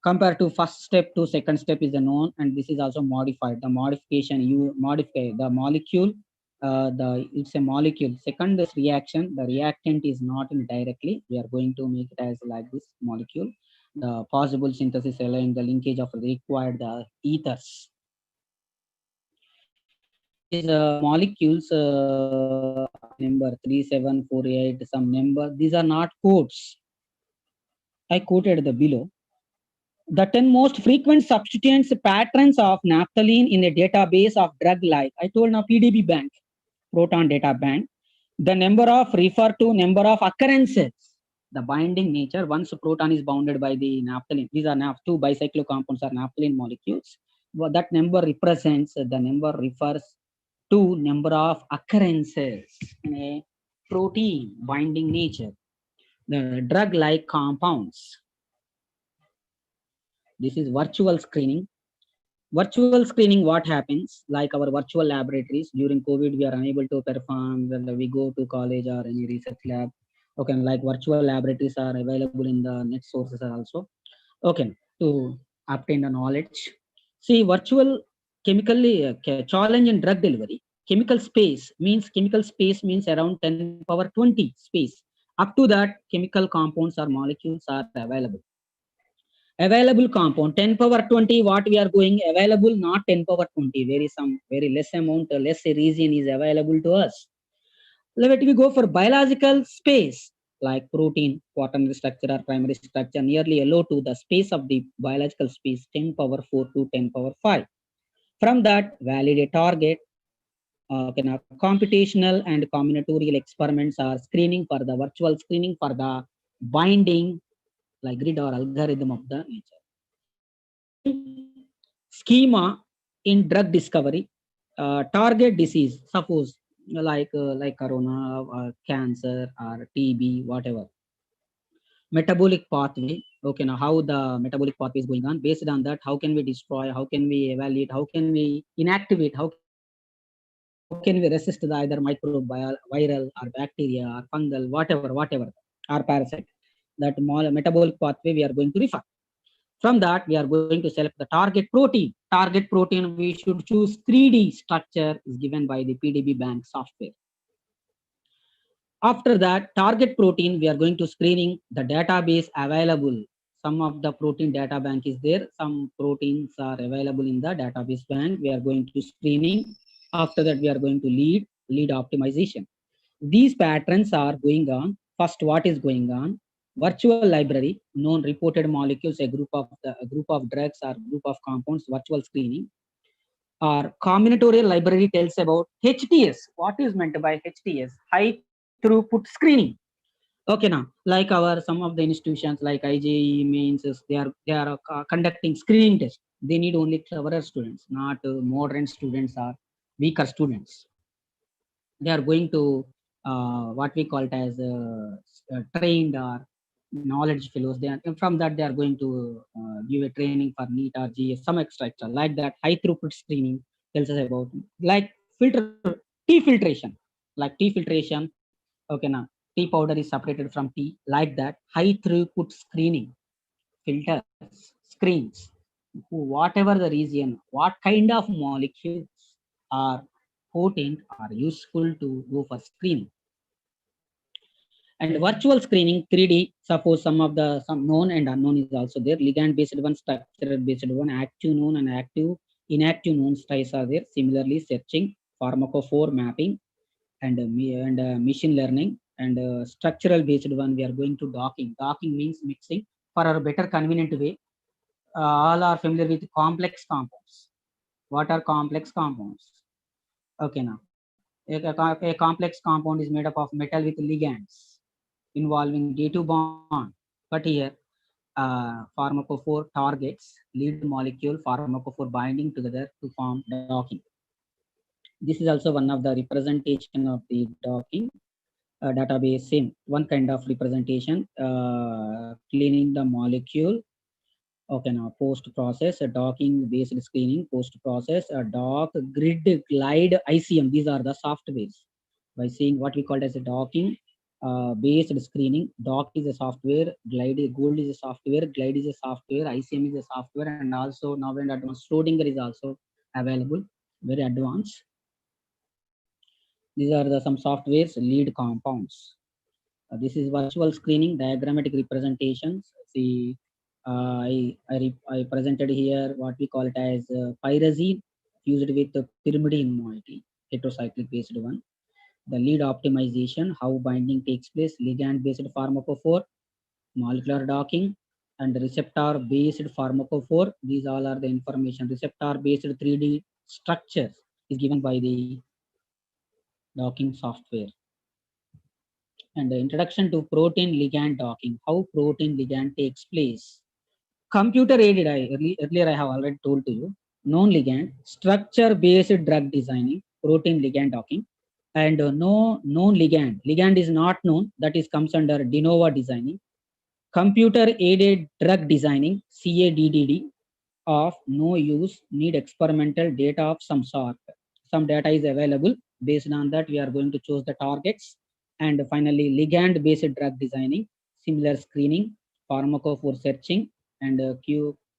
Compared to first step to second step is known, and this is also modified. The modification, you modify the molecule, it's a molecule. Second this reaction, the reactant is not in directly. We are going to make it as like this molecule. The possible synthesis allowing the linkage of required ethers. These molecules number 3748, some number. These are not quotes. I quoted the below. The 10 most frequent substituents patterns of naphthalene in a database of drug like, I told now PDB bank, proton data bank. The number of refer to number of occurrences, the binding nature once a proton is bounded by the naphthalene. These are two bicyclo compounds are naphthalene molecules. Well, that number represents, the number refers to number of occurrences in a protein binding nature. The drug-like compounds. This is virtual screening. Virtual screening, what happens? Like our virtual laboratories during COVID, we are unable to perform when we go to college or any research lab. Okay, like virtual laboratories are available in the net sources also. Okay, to obtain the knowledge. See, virtual chemically challenge in drug delivery. Chemical space means around 10 power 20 space. Up to that, chemical compounds or molecules are available. Available compound 10 power 20, what we are going available, not 10 power 20. There is some very less amount, less region is available to us. Let me go for biological space, like protein, quaternary structure or primary structure, nearly allow to the space of the biological space 10 power 4 to 10 power 5. From that, validate target. Now computational and combinatorial experiments are screening for the virtual screening for the binding, like grid or algorithm of the nature. Schema in drug discovery, target disease, suppose like corona or cancer or TB, whatever. Metabolic pathway. Okay, now how the metabolic pathway is going on. Based on that, how can we destroy? How can we evaluate? How can we inactivate? How can we resist the either microbial, viral, or bacteria, or fungal, whatever, or parasite? That metabolic pathway we are going to refer. From that, we are going to select the target protein. Target protein, we should choose 3D structure is given by the PDB bank software. After that, target protein, we are going to screening the database available. Some of the protein data bank is there. Some proteins are available in the database bank. We are going to screening. After that, we are going to lead optimization. These patterns are going on. First, what is going on? Virtual library, known reported molecules, a group of drugs or group of compounds, virtual screening. Or combinatorial library tells about HTS. What is meant by HTS? High throughput screening. Okay, now like our some of the institutions like IJE means they are conducting screening tests. They need only cleverer students, not modern students or weaker students. They are going to what we call it as trained or knowledge fellows. They are, from that they are going to give a training for NEET or GS, some extra like that. High throughput screening tells us about like filter tea filtration, like tea filtration. Okay, now tea powder is separated from tea, like that. High throughput screening filters screens whatever the region, what kind of molecules are potent or useful to go for screening. And virtual screening 3D, suppose some known and unknown is also there. Ligand based one, structure based one, active known and inactive known styles are there. Similarly, searching, pharmacophore mapping, and machine learning. And structural based one, we are going to docking. Docking means mixing for a better convenient way. All are familiar with complex compounds. What are complex compounds? Okay, now a complex compound is made up of metal with ligands involving D2 bond. But here, pharmacophore targets lead molecule pharmacophore binding together to form docking. This is also one of the representation of the docking database. Same one kind of representation, cleaning the molecule. Okay, now post process, a docking based screening, post process, a dock, grid, glide, ICM. These are the softwares. By seeing what we call as a docking based screening, dock is a software, glide gold is a software, glide is a software, ICM is a software, and also now and advanced Schrodinger is also available, very advanced. These are the some softwares, lead compounds. This is virtual screening, diagrammatic representations. See, I presented here what we call it as pyrazine fused with the pyrimidine moiety, heterocyclic based one. The lead optimization, how binding takes place, ligand based pharmacophore, molecular docking, and receptor based pharmacophore. These all are the information. Receptor based 3D structure is given by the docking software. And the introduction to protein ligand docking, how protein ligand takes place. Computer aided, earlier I have already told to you, known ligand, structure based drug designing, protein ligand docking, and no known ligand. Ligand is not known, that is comes under de novo designing. Computer aided drug designing, CADDD, of no use, need experimental data of some sort. Some data is available. Based on that, we are going to choose the targets. And finally, ligand based drug designing, similar screening, pharmacophore searching, and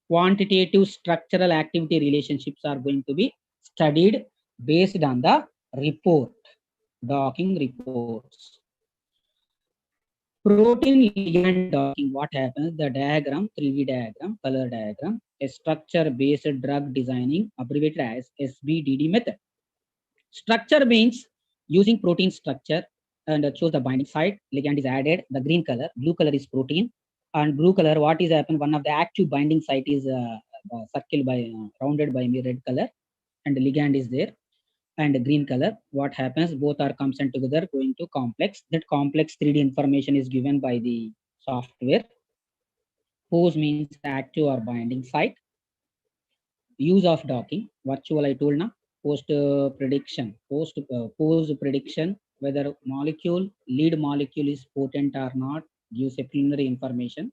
quantitative structural activity relationships are going to be studied based on the report, docking reports. Protein ligand docking, what happens? The diagram, 3D diagram, color diagram, a structure based drug designing, abbreviated as SBDD method. Structure means using protein structure and choose the binding site. Ligand is added, the green color, blue color is protein, and blue color, what is happened? One of the active binding site is circled by rounded by red color, and the ligand is there. And green color, what happens? Both are comes and together going to complex. That complex 3D information is given by the software. Pose means active or binding site. Use of docking, virtual I told now. Post prediction, pose prediction, whether lead molecule is potent or not, gives a preliminary information.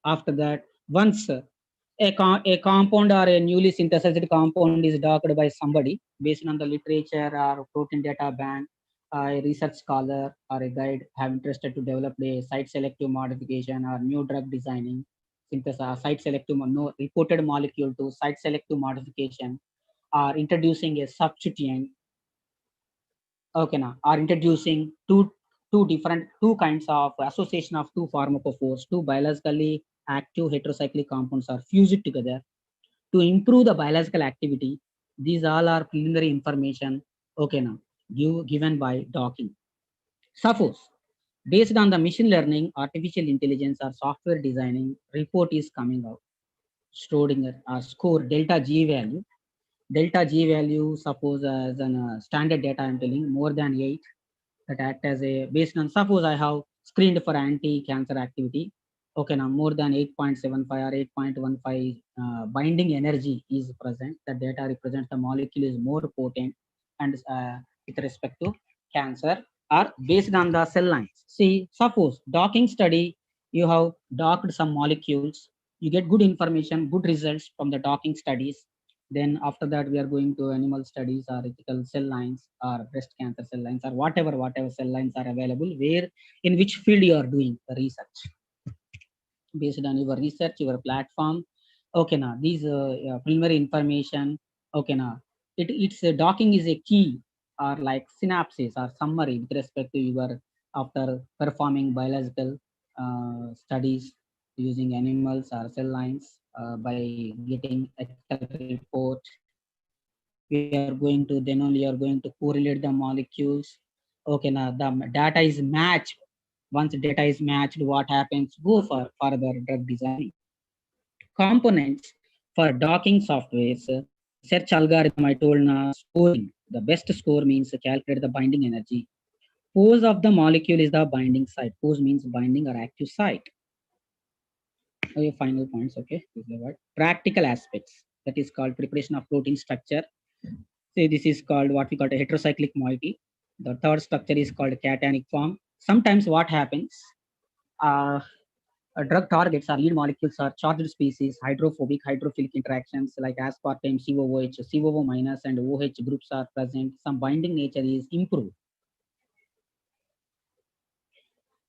After that, once a compound or a newly synthesized compound is docked by somebody based on the literature or protein data bank, a research scholar or a guide have interested to develop a site selective modification or new drug designing, synthesis, site selective no reported molecule to site selective modification, or introducing a substituent. Okay, now are introducing two two kinds of association of two pharmacophores, two biologically active heterocyclic compounds are fused together to improve the biological activity. These all are preliminary information, okay, now given by docking. Suppose based on the machine learning, artificial intelligence, or software designing, report is coming out. Schrodinger or score delta G value. Delta G value, suppose as an standard data I'm telling, more than 8, that act as a, based on, suppose I have screened for anti-cancer activity. Okay, now more than 8.75 or 8.15 binding energy is present. The data represents the molecule is more potent and with respect to cancer, or based on the cell lines. See, suppose docking study, you have docked some molecules, you get good information, good results from the docking studies. Then after that, we are going to animal studies or ethical cell lines or breast cancer cell lines or whatever cell lines are available, where in which field you are doing the research. Based on your research, your platform, okay, now these preliminary information, okay, now it's docking is a key or like synapses or summary with respect to your, after performing biological studies using animals or cell lines, by getting ethical report, we are going to, then only you are going to correlate the molecules. Okay, now the data is matched. Once data is matched, what happens? Go for further drug design. Components for docking softwares, search algorithm, I told now, scoring. The best score means calculate the binding energy. Pose of the molecule is the binding site. Pose means binding or active site. Okay, final points, okay. Practical aspects, that is called preparation of protein structure. Say this is called what we call a heterocyclic moiety. The third structure is called cationic form. Sometimes what happens, drug targets or lead molecules are charged species, hydrophobic, hydrophilic interactions like aspartame, COOH, COO minus, and OH groups are present. Some binding nature is improved.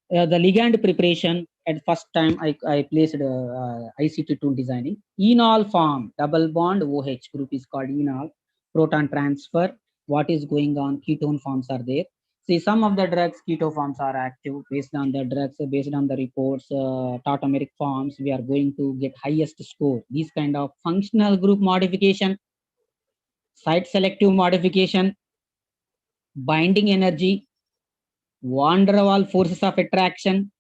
The ligand preparation, at first time I placed ICT tool designing. Enol form, double bond OH group is called enol. Proton transfer, what is going on, ketone forms are there. See, some of the drugs, keto forms are active. Based on the drugs, based on the reports, tautomeric forms, we are going to get highest score. These kind of functional group modification, site selective modification, binding energy, van der Waals forces of attraction,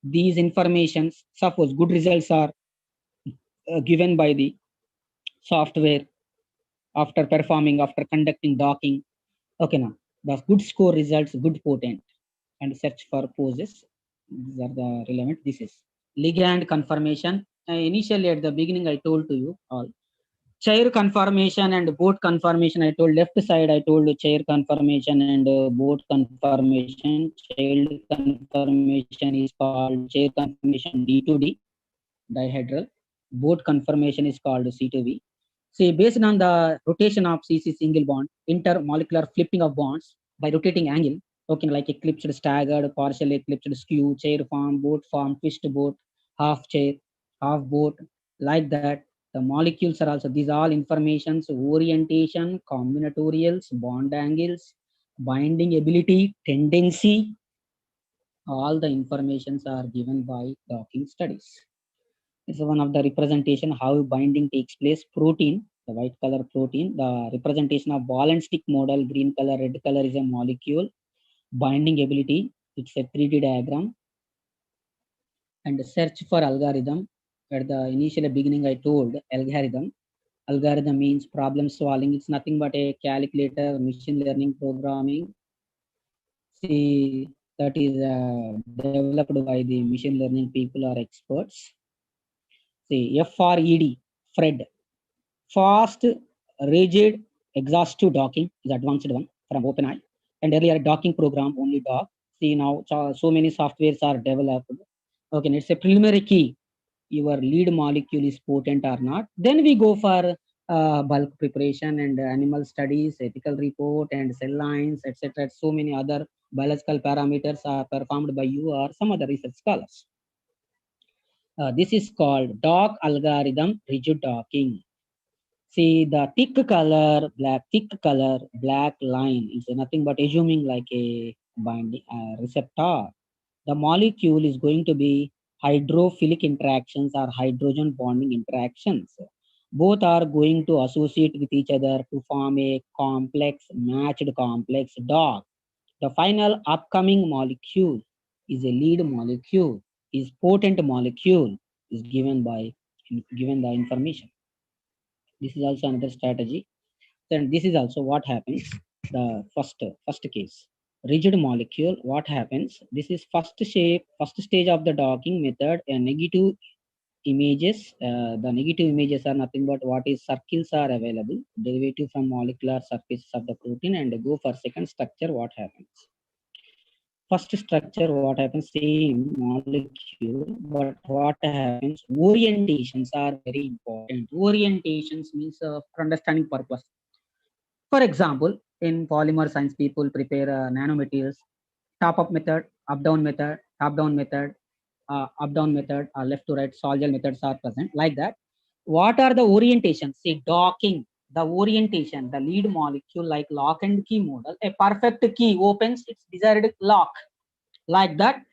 these informations, suppose good results are given by the software after performing, after conducting docking. Okay, now the good score results, good potent, and search for poses. These are the relevant. This is ligand conformation. Initially at the beginning, I told to you all chair conformation and boat conformation. I told left side, I told chair conformation and boat conformation. Child conformation is called chair conformation D to D, dihedral. Boat conformation is called C2B. See, based on the rotation of CC single bond, intermolecular flipping of bonds by rotating angle, okay, like eclipsed, staggered, partially eclipsed, skew, chair form, boat form, twist boat, half chair, half boat, like that. The molecules are also, these all informations, orientation, combinatorials, bond angles, binding ability, tendency, all the informations are given by docking studies. It's one of the representation how binding takes place. Protein, the white color protein, the representation of ball and stick model, green color, red color is a molecule. Binding ability, it's a 3D diagram. And search for algorithm. At the initial beginning, I told algorithm. Algorithm means problem solving. It's nothing but a calculator, machine learning programming. See, that is developed by the machine learning people or experts. See, FRED, Fred. Fast, rigid, exhaustive docking is advanced one from OpenAI. And earlier docking program only dock. See, now so many softwares are developed. Okay, it's a preliminary key. Your lead molecule is potent or not. Then we go for bulk preparation and animal studies, ethical report, and cell lines, etc. So many other biological parameters are performed by you or some other research scholars. This is called dock algorithm rigid docking. See, the thick color, black line is nothing but assuming like a binding receptor. The molecule is going to be hydrophilic interactions or hydrogen bonding interactions. Both are going to associate with each other to form a complex, matched complex dog. The final upcoming molecule is a lead molecule, is potent molecule, is given the information. This is also another strategy. Then this is also what happens. The first case, rigid molecule. What happens? This is first stage of the docking method. A negative images. The negative images are nothing but what is circles are available, derivative from molecular surfaces of the protein, and go for second structure. What happens? First structure, what happens? Same molecule, but what happens? Orientations are very important. Orientations means for understanding purpose. For example, in polymer science, people prepare nanomaterials, top-up method, up-down method, top-down method, up-down method, left to right, sol gel methods are present like that. What are the orientations? Say docking, the orientation, the lead molecule like lock and key model, a perfect key opens its desired lock. Like that,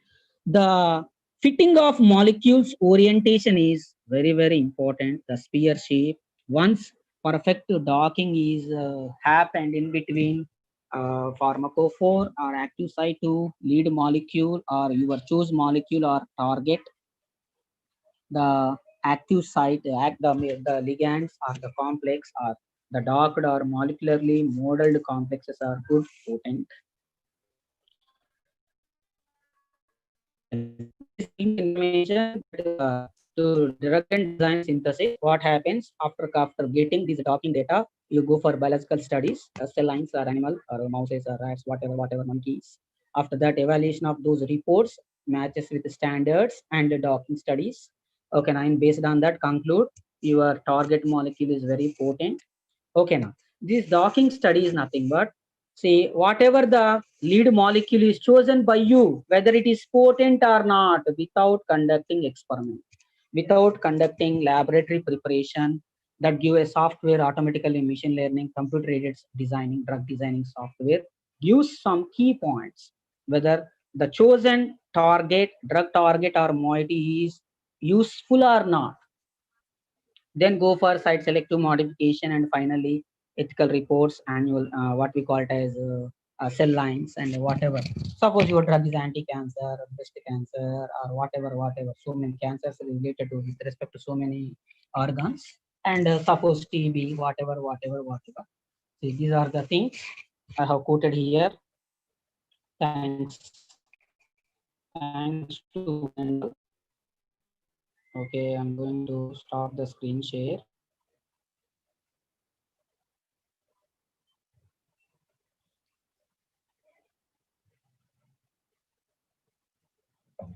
the fitting of molecules orientation is very, very important. The sphere shape, once perfect docking is happened in between pharmacophore or active site to lead molecule or your choose molecule or target, the active site, the ligands or the complex or the docked or molecularly modeled complexes are good potent. This information to drug and design synthesis. What happens after getting this docking data? You go for biological studies, cell lines or animal or mouses or rats, whatever monkeys. After that, evaluation of those reports matches with the standards and the docking studies. Okay, now based on that conclude your target molecule is very potent. Okay, now this docking study is nothing but say whatever the lead molecule is chosen by you, whether it is potent or not, without conducting experiment, without conducting laboratory preparation that give a software automatically machine learning, computer aided designing, drug designing software gives some key points, whether the chosen target, drug target or moiety is useful or not. Then go for site selective modification and finally ethical reports, annual what we call it as cell lines and whatever. Suppose your drug is anti-cancer, breast cancer, or whatever. So many cancers related to with respect to so many organs, and suppose TB, whatever. See, these are the things I have quoted here. Thanks to Wendell. Okay, I'm going to stop the screen share.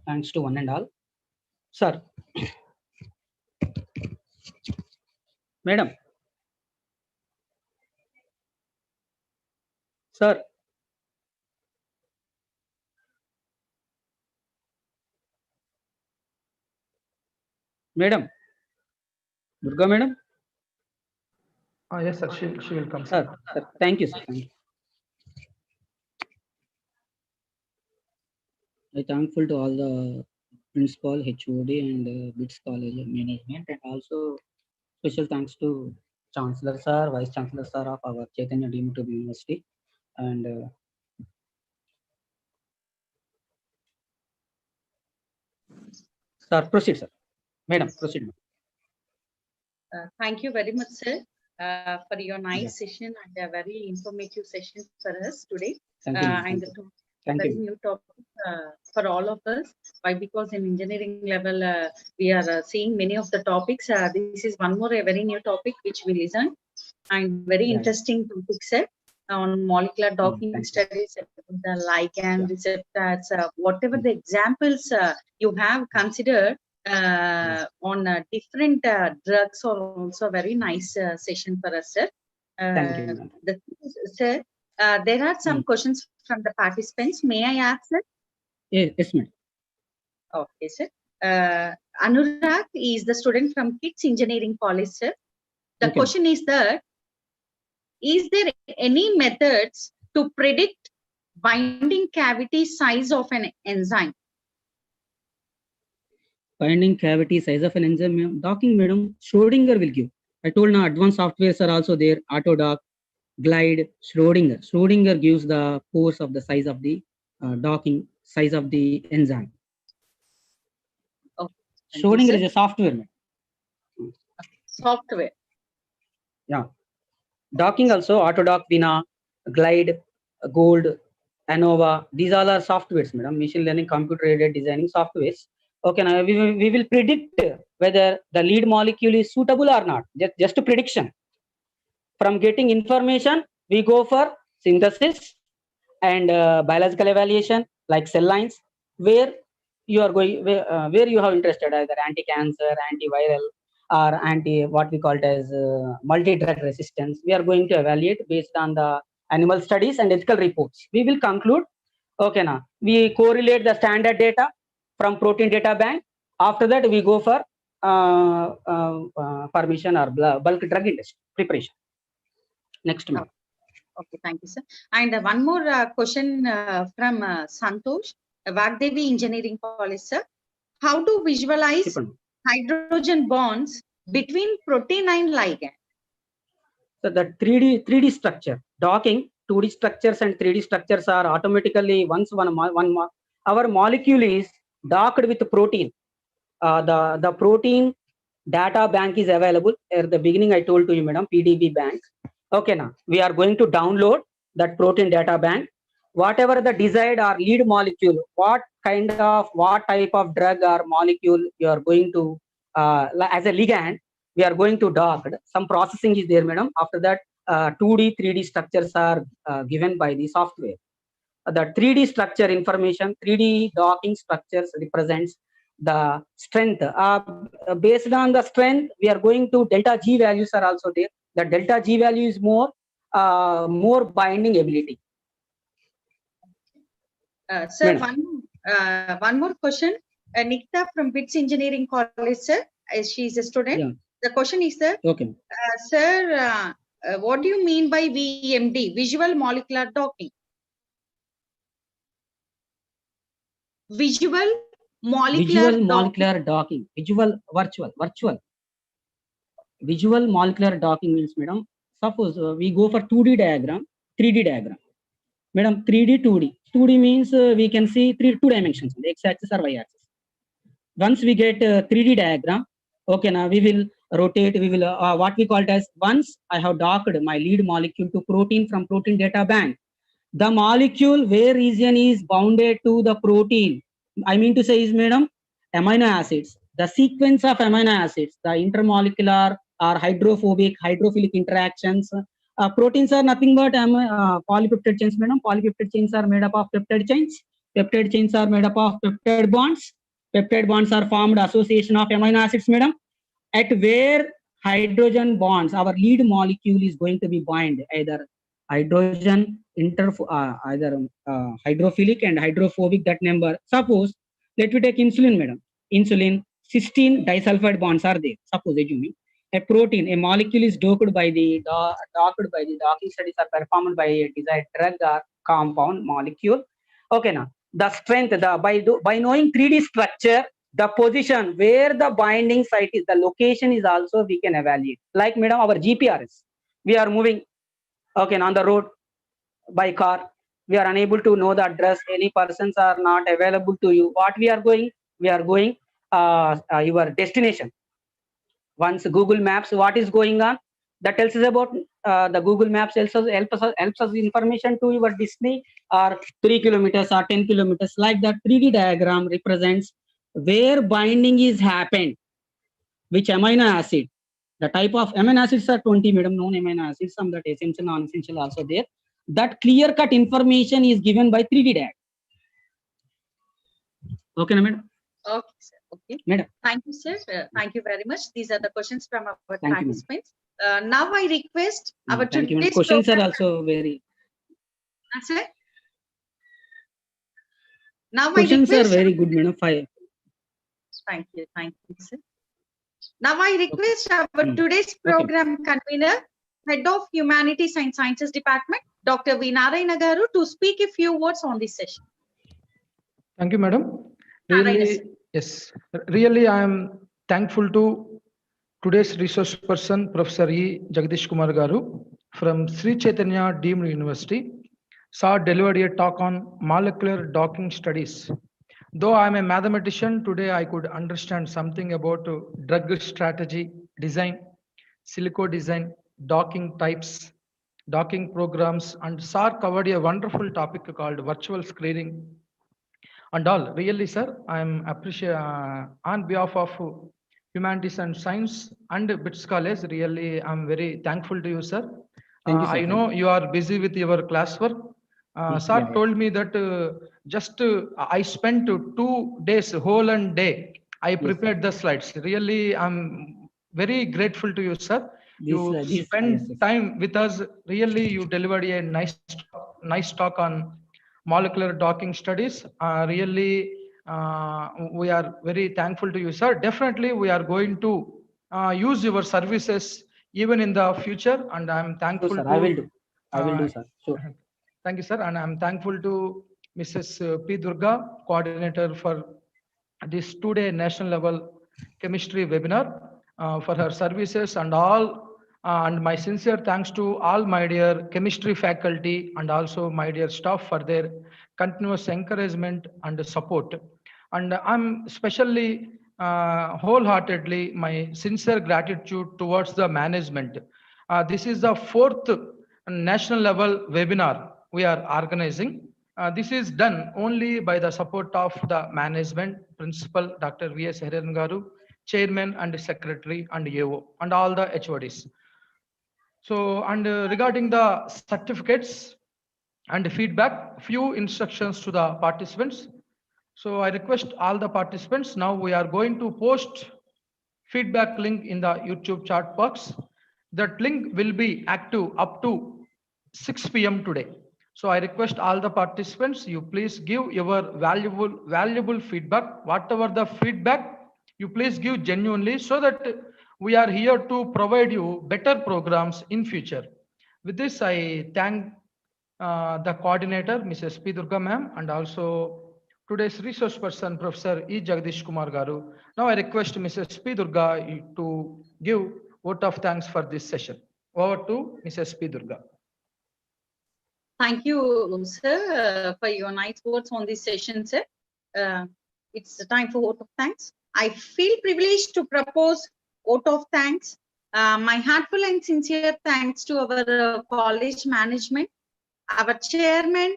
Thanks to one and all. Sir. Madam. Sir. Madam. Durga madam. Yes, sir. She will come. Sir, thank you, sir. Thank you. I'm thankful to all the principal, HOD, and BITS College management, and also special thanks to Chancellor sir, Vice Chancellor sir of our Chaitanya Deemed University, and sir, proceed, sir. Madam, proceed. Thank you very much, sir, for your nice session and a very informative session for us today. Thank you. And very new topic for all of us. Why? Because in engineering level, we are seeing many of the topics. This is one more a very new topic which we listen, and very interesting topic, sir, on molecular docking studies, the ligand receptors, whatever the examples you have considered on different drugs are also a very nice session for us, sir. Thank you, sir. There are some questions from the participants. May I ask, sir? Yes, ma'am. Okay, sir. Anurag is the student from KITS Engineering College, sir. The question is that, is there any methods to predict binding cavity size of an enzyme? Binding cavity size of an enzyme, docking, madam, Schrodinger will give. I told now advanced softwares are also there, Autodock, Glide, Schrodinger. Schrodinger gives the force of the size of the docking, size of the enzyme. Okay, thank you, Schrodinger sir. is a software, madam. Software. Yeah. Docking also, Autodock, Vina, Glide, Gold, ANOVA. These all are softwares, madam. Machine learning, computer aided designing softwares. Okay, now we will predict whether the lead molecule is suitable or not. Just a prediction. From getting information, we go for synthesis and biological evaluation like cell lines, where you are going, where you have interested, either anti-cancer, antiviral, or anti what we call it as multi-drug resistance. We are going to evaluate based on the animal studies and ethical reports. We will conclude. Okay, now we correlate the standard data from protein data bank. After that, we go for permission or bulk drug industry preparation. Next, ma'am. Okay, thank you, sir. And one more question from Santosh, Vagdevi Engineering College, sir. How to visualize hydrogen bonds between protein and ligand? So the 3D structure, docking, 2D structures and 3D structures are automatically once our molecule is docked with protein. The protein data bank is available. At the beginning, I told to you, madam, PDB bank. Okay, now we are going to download that protein data bank. Whatever the desired or lead molecule, what type of drug or molecule you are going to as a ligand, we are going to dock. Some processing is there, madam. After that, 2D, 3D structures are given by the software. The 3D structure information, 3D docking structures represents the strength. Based on the strength, we are going to delta G values are also there. The delta G value is more binding ability. Sir, one more question. Nikita from BITS Engineering College, sir. She is a student. Yeah. The question is, sir. Okay. Sir, what do you mean by VMD, visual molecular docking? Visual molecular docking. Visual molecular docking means, madam, suppose we go for 2D diagram, 3D diagram. Madam, 3D, 2D. 2D means we can see two dimensions, the x-axis or y-axis. Once we get 3D diagram, okay, now we will rotate, we will what we call it as, once I have docked my lead molecule to protein from protein data bank, the molecule where region is bounded to the protein, I mean to say is, madam, amino acids. The sequence of amino acids, the intermolecular or hydrophilic interactions. Proteins are nothing but polypeptide chains, madam. Polypeptide chains are made up of peptide chains. Peptide chains are made up of peptide bonds. Peptide bonds are formed association of amino acids, madam. At where hydrogen bonds, our lead molecule is going to be bind either hydrogen either hydrophilic and hydrophobic, that number. Suppose let me take insulin, madam. Insulin, 16 disulfide bonds are there. Suppose assuming a protein, a molecule is docked by the docking studies are performed by a desired drug or compound molecule. Okay, now the strength, by knowing 3D structure, the position where the binding site is, the location is also we can evaluate. Like, madam, our GPRS, we are moving, okay, on the road by car, we are unable to know the address. Any persons are not available to you. What we are going? We are going your destination. Once Google Maps, what is going on? That tells us about the Google Maps helps us information to your destiny, or 3 kilometers or 10 kilometers. Like that 3D diagram represents where binding is happened, which amino acid. The type of amino acids are 20, madam, known amino acids, some that essential, non-essential also there. That clear-cut information is given by 3D diagram. Okay, madam? Okay, sir. Okay. Madam. Thank you, sir. Thank you very much. These are the questions from our Thank participants. Now I request our thank you, today's questions program. are also very. Sir? Now Questions I request, are very good, madam. Thank you, sir. Now I request our today's program convener, Head of Humanities and Sciences Department, Dr. V. Narayana garu to speak a few words on this session. Thank you, madam. Narayana, sir. Yes, really, I am thankful to today's resource person, Professor E. Jagdish Kumar Garu from Sri Chaitanya Deemed University. Sir delivered a talk on molecular docking studies. Though I am a mathematician, today I could understand something about drug strategy, design, silico design, docking types, docking programs, and Sir covered a wonderful topic called virtual screening and all. Really, sir, I am appreciate on behalf of Humanities and Science and BITS College. Really, I'm very thankful to you, sir. Thank you, sir. I know you are busy with your classwork. Sir Yeah. told me that just I spent 2 days, whole and day. I prepared the slides. Really, I'm very grateful to you, sir. You spend yes. time with us. Really, you delivered a nice talk on molecular docking studies. Really, we are very thankful to you, sir. Definitely, we are going to use your services even in the future, and I'm thankful Sir, to. I will do, sir. Sure. Thank you, sir. And I'm thankful to Mrs. P. Durga, coordinator for this 2-day national level chemistry webinar, for her services and all. And my sincere thanks to all my dear chemistry faculty and also my dear staff for their continuous encouragement and support. And I'm especially wholeheartedly my sincere gratitude towards the management. This is the 4th national level webinar we are organizing. This is done only by the support of the management, principal Dr. V.S. Hariharan Garu, chairman and secretary and AO and all the HODs. So, and regarding the certificates and feedback, few instructions to the participants. So I request all the participants, now we are going to post feedback link in the YouTube chat box. That link will be active up to 6 p.m. today. So I request all the participants, you please give your valuable feedback. Whatever the feedback, you please give genuinely so that we are here to provide you better programs in future. With this, I thank the coordinator, Mrs. P. Durga ma'am, and also today's resource person, Professor E. Jagdish Kumar Garu. Now I request Mrs. P. Durga to give vote of thanks for this session. Over to Mrs. P. Durga. Thank you, sir, for your nice words on this session, sir. It's the time for vote of thanks. I feel privileged to propose vote of thanks. My heartful and sincere thanks to our college management, our chairman,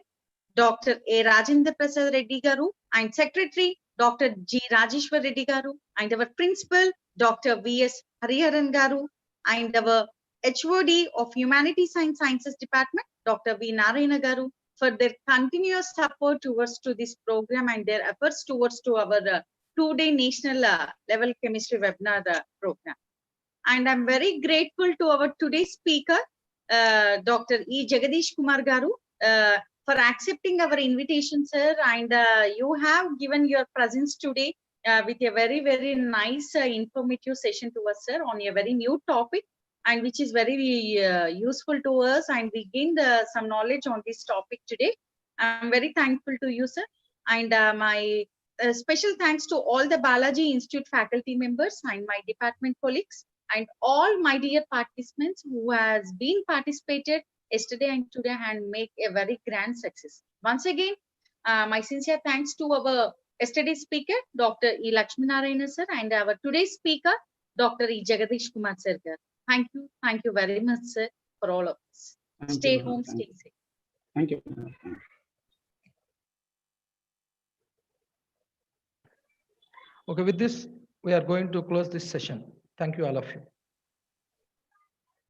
Dr. A. Rajendra Prasad Reddy Garu, and secretary, Dr. G. Rajeshwar Reddy Garu, and our principal, Dr. V.S. Hariharan Garu, and our HOD of Humanities and Sciences Department, Dr. V. Narayana Garu, for their continuous support towards to this program and their efforts towards to our 2-day national level chemistry webinar program. And I'm very grateful to our today's speaker, Dr. E. Jagdish Kumar Garu, for accepting our invitation, sir. And you have given your presence today with a very, very nice informative session to us, sir, on a very new topic, and which is very useful to us, and we gained some knowledge on this topic today. I'm very thankful to you, sir. And my special thanks to all the Balaji Institute faculty members and my department colleagues and all my dear participants who has been participated yesterday and today and make a very grand success. Once again, my sincere thanks to our yesterday's speaker, Dr. E. Lakshminarayana sir, and our today's speaker, Dr. E. Jagdish Kumar sir. Thank you very much, sir, for all of us. Stay home, stay safe. Thank you. Okay, with this, we are going to close this session. Thank you, all of you.